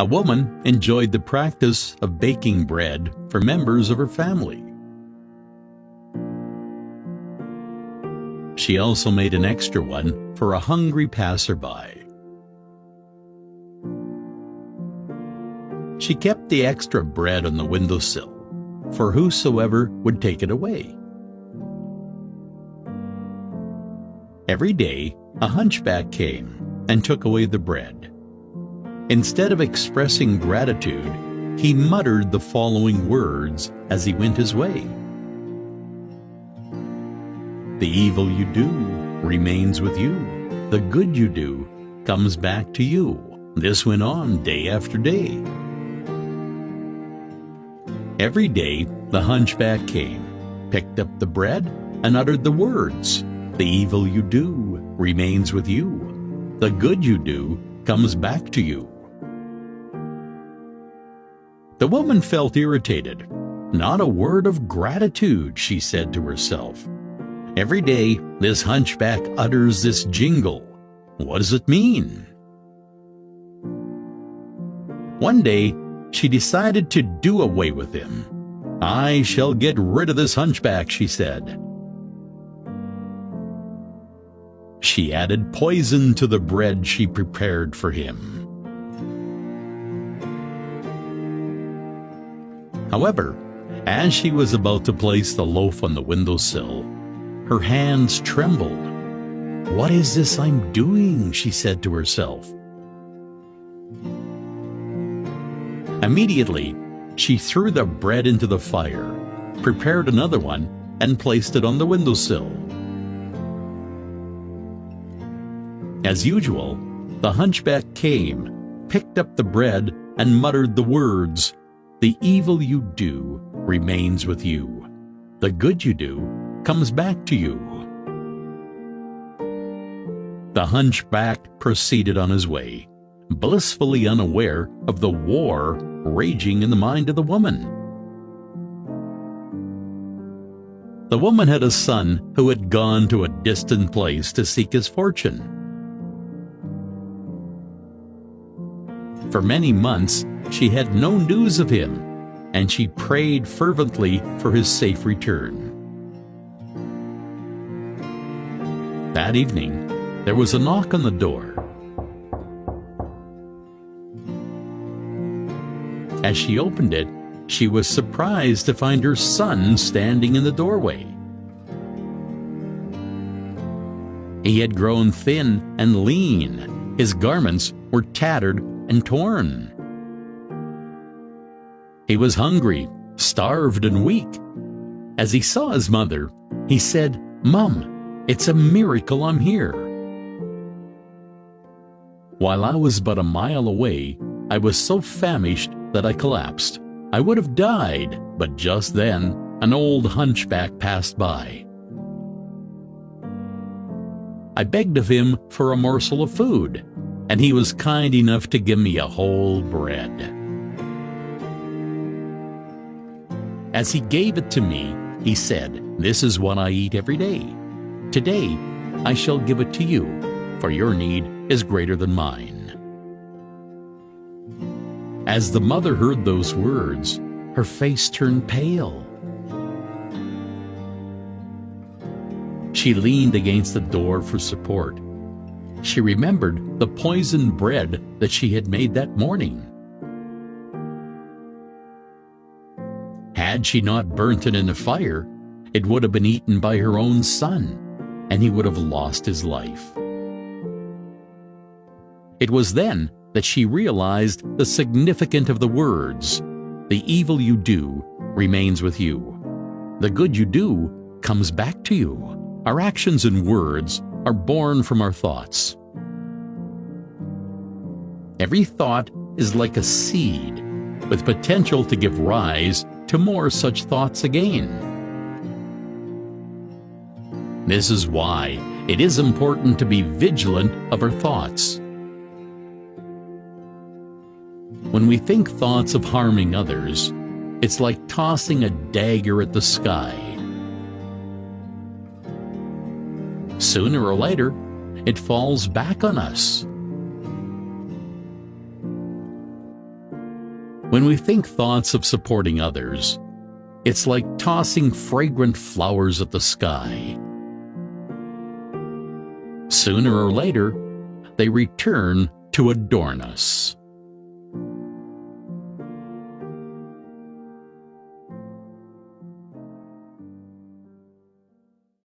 A woman enjoyed the practice of baking bread for members of her family. She also made an extra one for a hungry passerby. She kept the extra bread on the windowsill for whosoever would take it away. Every day, a hunchback came and took away the bread. Instead of expressing gratitude, he muttered the following words as he went his way. "The evil you do remains with you. The good you do comes back to you." This went on day after day. Every day, the hunchback came, picked up the bread, and uttered the words, "The evil you do remains with you. The good you do comes back to you." The woman felt irritated. Not a word of gratitude, she said to herself. Every day, this hunchback utters this jingle. What does it mean? One day, she decided to do away with him. "I shall get rid of this hunchback," she said. She added poison to the bread she prepared for him. However, as she was about to place the loaf on the windowsill, her hands trembled. "What is this I'm doing?" she said to herself. Immediately, she threw the bread into the fire, prepared another one, and placed it on the windowsill. As usual, the hunchback came, picked up the bread, and muttered the words, "The evil you do remains with you. The good you do comes back to you." The hunchback proceeded on his way, blissfully unaware of the war raging in the mind of the woman. The woman had a son who had gone to a distant place to seek his fortune. For many months, she had no news of him, and she prayed fervently for his safe return. That evening, there was a knock on the door. As she opened it, she was surprised to find her son standing in the doorway. He had grown thin and lean. His garments were tattered and torn. He was hungry, starved, and weak. As he saw his mother, he said, "Mom, it's a miracle I'm here." While I was but a mile away, I was so famished that I collapsed. I would have died, but just then, an old hunchback passed by. I begged of him for a morsel of food, and he was kind enough to give me a whole bread. As he gave it to me, he said, "This is what I eat every day. Today, I shall give it to you, for your need is greater than mine." As the mother heard those words, her face turned pale. She leaned against the door for support. She remembered the poisoned bread that she had made that morning. Had she not burnt it in the fire, it would have been eaten by her own son, and he would have lost his life. It was then that she realized the significance of the words, "The evil you do remains with you. The good you do comes back to you." Our actions and words are born from our thoughts. Every thought is like a seed, with potential to give rise to more such thoughts again. This is why it is important to be vigilant of our thoughts. When we think thoughts of harming others, it's like tossing a dagger at the sky. Sooner or later, it falls back on us. When we think thoughts of supporting others, it's like tossing fragrant flowers at the sky. Sooner or later, they return to adorn us.